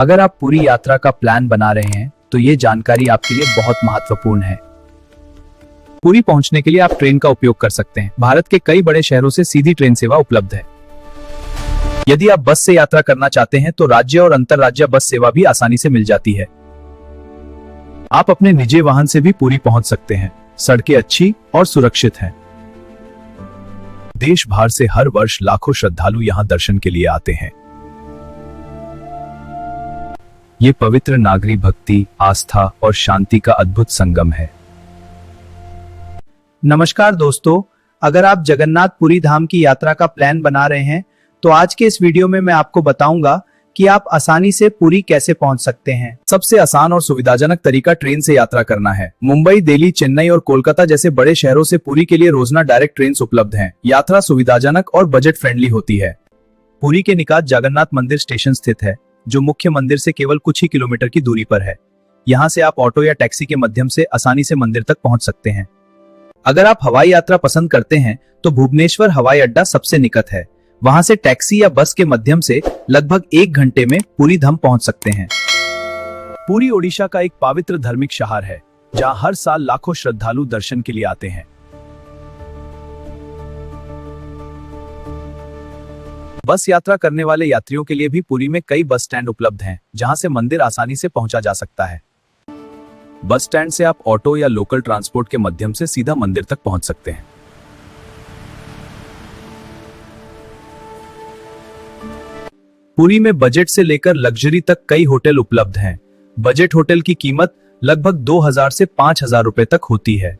अगर आप पूरी यात्रा का प्लान बना रहे हैं तो ये जानकारी आपके लिए बहुत महत्वपूर्ण है। पुरी पहुंचने के लिए आप ट्रेन का उपयोग कर सकते हैं। भारत के कई बड़े शहरों से सीधी ट्रेन सेवा उपलब्ध है। यदि आप बस से यात्रा करना चाहते हैं तो राज्य और अंतरराज्य बस सेवा भी आसानी से मिल जाती है। आप अपने निजी वाहन से भी पुरी पहुंच सकते हैं। सड़कें अच्छी और सुरक्षित हैं। देश भर से हर वर्ष लाखों श्रद्धालु यहां दर्शन के लिए आते हैं। ये पवित्र नागरी भक्ति, आस्था और शांति का अद्भुत संगम है। नमस्कार दोस्तों, अगर आप जगन्नाथ पुरी धाम की यात्रा का प्लान बना रहे हैं तो आज के इस वीडियो में मैं आपको बताऊंगा कि आप आसानी से पुरी कैसे पहुंच सकते हैं। सबसे आसान और सुविधाजनक तरीका ट्रेन से यात्रा करना है। मुंबई, दिल्ली, चेन्नई और कोलकाता जैसे बड़े शहरों से पुरी के लिए रोजाना डायरेक्ट ट्रेन उपलब्ध हैं। यात्रा सुविधाजनक और बजट फ्रेंडली होती है। पुरी के निकट जगन्नाथ मंदिर स्टेशन स्थित है, जो मुख्य मंदिर से केवल कुछ ही किलोमीटर की दूरी पर है। यहाँ से आप ऑटो या टैक्सी के माध्यम से आसानी से मंदिर तक पहुंच सकते हैं। अगर आप हवाई यात्रा पसंद करते हैं तो भुवनेश्वर हवाई अड्डा सबसे निकट है। वहां से टैक्सी या बस के माध्यम से लगभग 1 घंटे में पुरी धाम पहुंच सकते हैं। पुरी ओडिशा का एक पवित्र धार्मिक शहर है, जहां हर साल लाखों श्रद्धालु दर्शन के लिए आते हैं। बस यात्रा करने वाले यात्रियों के लिए भी पुरी में कई बस स्टैंड उपलब्ध हैं, जहां से मंदिर आसानी से पहुंचा जा सकता है। बस स्टैंड से आप ऑटो या लोकल ट्रांसपोर्ट के माध्यम से सीधा मंदिर तक पहुंच सकते हैं। पुरी में बजट से लेकर लग्जरी तक कई होटल उपलब्ध हैं। बजट होटल की कीमत लगभग 2000 से 5000 रुपए तक होती है।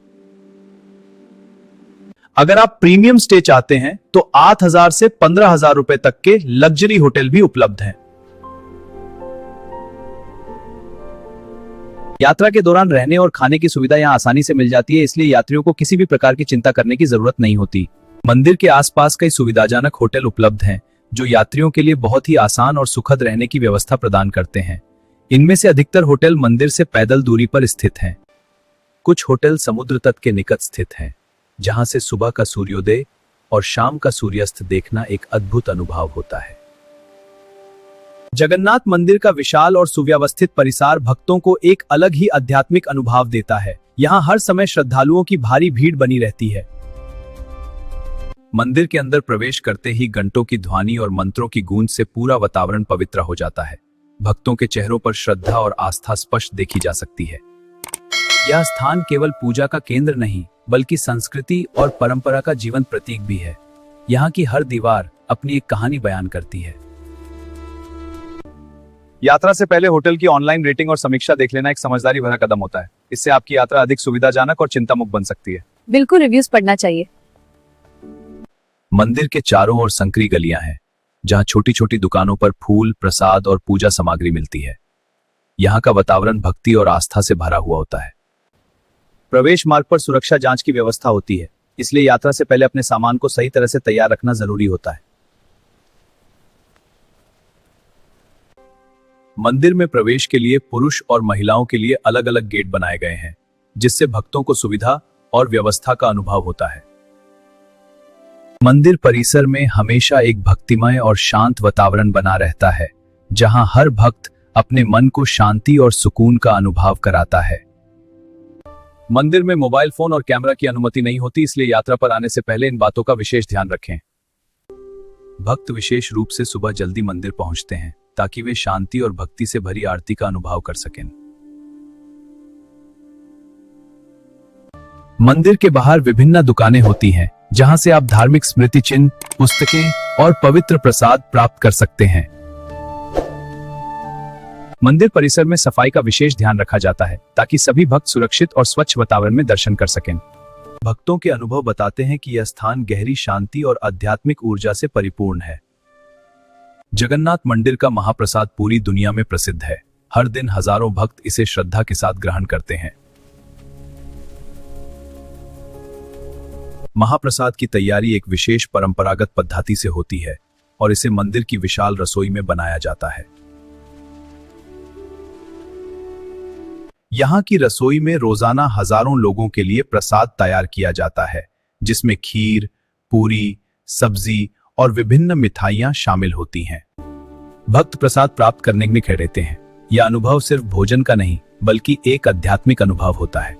अगर आप प्रीमियम स्टे चाहते हैं तो 8000 से 15000 रुपए तक के लग्जरी होटल भी उपलब्ध हैं। यात्रा के दौरान रहने और खाने की सुविधा यहां आसानी से मिल जाती है, इसलिए यात्रियों को किसी भी प्रकार की चिंता करने की जरूरत नहीं होती। मंदिर के आसपास कई सुविधाजनक होटल उपलब्ध हैं, जो यात्रियों के लिए बहुत ही आसान और सुखद रहने की व्यवस्था प्रदान करते हैं। इनमें से अधिकतर होटल मंदिर से पैदल दूरी पर स्थित हैं। कुछ होटल समुद्र तट के निकट स्थित हैं, जहां से सुबह का सूर्योदय और शाम का सूर्यास्त देखना एक अद्भुत अनुभव होता है। जगन्नाथ मंदिर का विशाल और सुव्यवस्थित परिसर भक्तों को एक अलग ही आध्यात्मिक अनुभव देता है। यहाँ हर समय श्रद्धालुओं की भारी भीड़ बनी रहती है। मंदिर के अंदर प्रवेश करते ही घंटों की ध्वनि और मंत्रों की गूंज से पूरा वातावरण पवित्र हो जाता है। भक्तों के चेहरों पर श्रद्धा और आस्था स्पष्ट देखी जा सकती है। यह स्थान केवल पूजा का केंद्र नहीं, बल्कि संस्कृति और परंपरा का जीवंत प्रतीक भी है। यहाँ की हर दीवार अपनी एक कहानी बयान करती है। यात्रा से पहले होटल की ऑनलाइन रेटिंग और समीक्षा देख लेना एक समझदारी भरा कदम होता है। इससे आपकी यात्रा अधिक सुविधाजनक और चिंतामुक्त बन सकती है। बिल्कुल रिव्यूज पढ़ना चाहिए। मंदिर के चारों ओर संकरी गलियां हैं, जहां छोटी छोटी दुकानों पर फूल, प्रसाद और पूजा सामग्री मिलती है। यहाँ का वातावरण भक्ति और आस्था से भरा हुआ होता है। प्रवेश मार्ग पर सुरक्षा जांच की व्यवस्था होती है, इसलिए यात्रा से पहले अपने सामान को सही तरह से तैयार रखना जरूरी होता है। मंदिर में प्रवेश के लिए पुरुष और महिलाओं के लिए अलग अलग गेट बनाए गए हैं, जिससे भक्तों को सुविधा और व्यवस्था का अनुभव होता है। मंदिर परिसर में हमेशा एक भक्तिमय और शांत वातावरण बना रहता है, जहां हर भक्त अपने मन को शांति और सुकून का अनुभव कराता है। मंदिर में मोबाइल फोन और कैमरा की अनुमति नहीं होती, इसलिए यात्रा पर आने से पहले इन बातों का विशेष ध्यान रखें। भक्त विशेष रूप से सुबह जल्दी मंदिर पहुंचते हैं, ताकि वे शांति और भक्ति से भरी आरती का अनुभव कर सकें। मंदिर के बाहर विभिन्न दुकानें होती हैं, जहां से आप धार्मिक स्मृति चिन्ह, पुस्तकें और पवित्र प्रसाद प्राप्त कर सकते हैं। मंदिर परिसर में सफाई का विशेष ध्यान रखा जाता है, ताकि सभी भक्त सुरक्षित और स्वच्छ वातावरण में दर्शन कर सकें। भक्तों के अनुभव बताते हैं कि यह स्थान गहरी शांति और आध्यात्मिक ऊर्जा से परिपूर्ण है। जगन्नाथ मंदिर का महाप्रसाद पूरी दुनिया में प्रसिद्ध है। हर दिन हजारों भक्त इसे श्रद्धा के साथ ग्रहण करते हैं। महाप्रसाद की तैयारी एक विशेष परंपरागत पद्धति से होती है और इसे मंदिर की विशाल रसोई में बनाया जाता है। यहाँ की रसोई में रोजाना हजारों लोगों के लिए प्रसाद तैयार किया जाता है, जिसमें खीर, पूरी, सब्जी और विभिन्न मिठाइयां शामिल होती हैं। भक्त प्रसाद प्राप्त करने में खड़े रहते हैं। यह अनुभव सिर्फ भोजन का नहीं बल्कि एक आध्यात्मिक अनुभव होता है।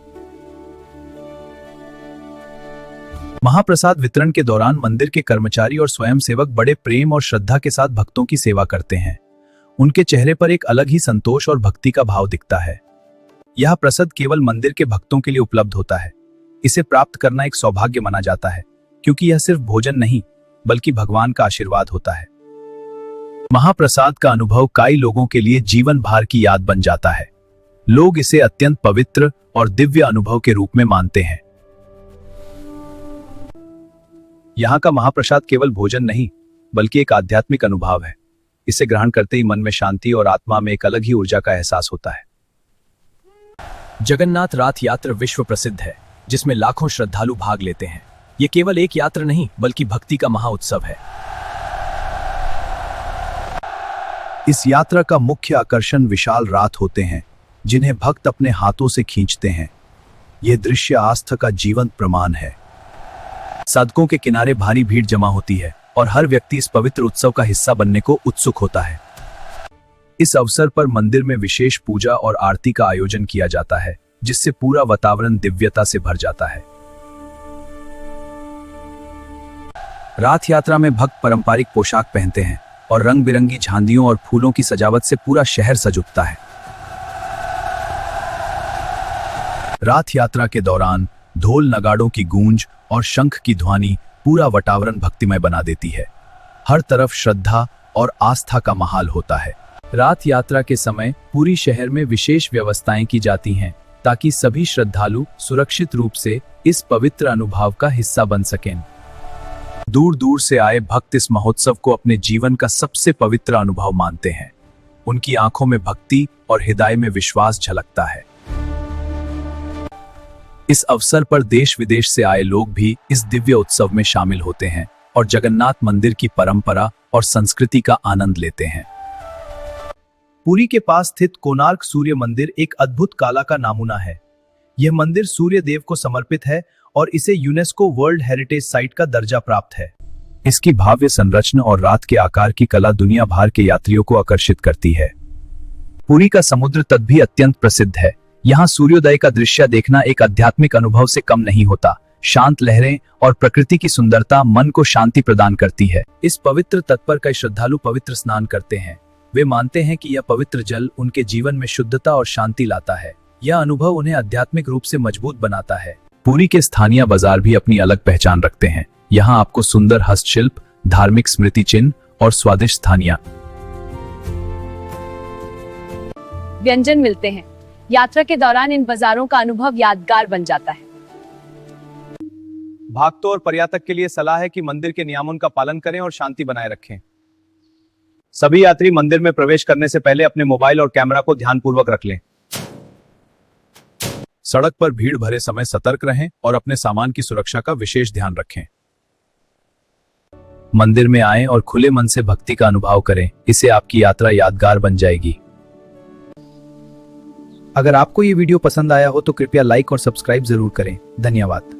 महाप्रसाद वितरण के दौरान मंदिर के कर्मचारी और स्वयंसेवक बड़े प्रेम और श्रद्धा के साथ भक्तों की सेवा करते हैं। उनके चेहरे पर एक अलग ही संतोष और भक्ति का भाव दिखता है। यह प्रसाद केवल मंदिर के भक्तों के लिए उपलब्ध होता है। इसे प्राप्त करना एक सौभाग्य माना जाता है, क्योंकि यह सिर्फ भोजन नहीं बल्कि भगवान का आशीर्वाद होता है। महाप्रसाद का अनुभव कई लोगों के लिए जीवन भर की याद बन जाता है। लोग इसे अत्यंत पवित्र और दिव्य अनुभव के रूप में मानते हैं। यहाँ का महाप्रसाद केवल भोजन नहीं बल्कि एक आध्यात्मिक अनुभव है। इसे ग्रहण करते ही मन में शांति और आत्मा में एक अलग ही ऊर्जा का एहसास होता है। जगन्नाथ रथ यात्रा विश्व प्रसिद्ध है, जिसमें लाखों श्रद्धालु भाग लेते हैं। ये केवल एक यात्रा नहीं बल्कि भक्ति का महाउत्सव है। इस यात्रा का मुख्य आकर्षण विशाल रथ होते हैं, जिन्हें भक्त अपने हाथों से खींचते हैं। यह दृश्य आस्था का जीवंत प्रमाण है। सड़कों के किनारे भारी भीड़ जमा होती है और हर व्यक्ति इस पवित्र उत्सव का हिस्सा बनने को उत्सुक होता है। इस अवसर पर मंदिर में विशेष पूजा और आरती का आयोजन किया जाता है, जिससे पूरा वातावरण दिव्यता से भर जाता है। रथ यात्रा में भक्त पारंपरिक पोशाक पहनते हैं और रंग बिरंगी झांडियों और फूलों की सजावट से पूरा शहर सज उठता है। रथ यात्रा के दौरान ढोल नगाड़ों की गूंज और शंख की ध्वनि पूरा वातावरण भक्तिमय बना देती है। हर तरफ श्रद्धा और आस्था का माहौल होता है। रथ यात्रा के समय पूरी शहर में विशेष व्यवस्थाएं की जाती हैं ताकि सभी श्रद्धालु सुरक्षित रूप से इस पवित्र अनुभव का हिस्सा बन सकें। दूर दूर से आए भक्त इस महोत्सव को अपने जीवन का सबसे पवित्र अनुभव मानते हैं। उनकी आंखों में भक्ति और हृदय में विश्वास झलकता है। इस अवसर पर देश विदेश से आए लोग भी इस दिव्य उत्सव में शामिल होते हैं और जगन्नाथ मंदिर की परंपरा और संस्कृति का आनंद लेते हैं। पुरी के पास स्थित कोणार्क सूर्य मंदिर एक अद्भुत कला का नमूना है। यह मंदिर सूर्य देव को समर्पित है और इसे यूनेस्को वर्ल्ड हेरिटेज साइट का दर्जा प्राप्त है। इसकी भव्य संरचना और रात के आकार की कला दुनिया भर के यात्रियों को आकर्षित करती है। पुरी का समुद्र तट भी अत्यंत प्रसिद्ध है। यहाँ सूर्योदय का दृश्य देखना एक आध्यात्मिक अनुभव से कम नहीं होता। शांत लहरें और प्रकृति की सुंदरता मन को शांति प्रदान करती है। इस पवित्र तट पर कई श्रद्धालु पवित्र स्नान करते हैं। वे मानते हैं कि यह पवित्र जल उनके जीवन में शुद्धता और शांति लाता है। यह अनुभव उन्हें आध्यात्मिक रूप से मजबूत बनाता है। पुरी के स्थानीय बाजार भी अपनी अलग पहचान रखते हैं। यहाँ आपको सुंदर हस्तशिल्प, धार्मिक स्मृति चिन्ह और स्वादिष्ट स्थानीय व्यंजन मिलते हैं। यात्रा के दौरान इन बाजारों का अनुभव यादगार बन जाता है। भक्तों और पर्यटक के लिए सलाह है कि मंदिर के नियमों का पालन करें और शांति बनाए रखें। सभी यात्री मंदिर में प्रवेश करने से पहले अपने मोबाइल और कैमरा को ध्यानपूर्वक रख लें। सड़क पर भीड़ भरे समय सतर्क रहें और अपने सामान की सुरक्षा का विशेष ध्यान रखें। मंदिर में आएं और खुले मन से भक्ति का अनुभव करें। इससे आपकी यात्रा यादगार बन जाएगी। अगर आपको ये वीडियो पसंद आया हो तो कृपया लाइक और सब्सक्राइब जरूर करें। धन्यवाद।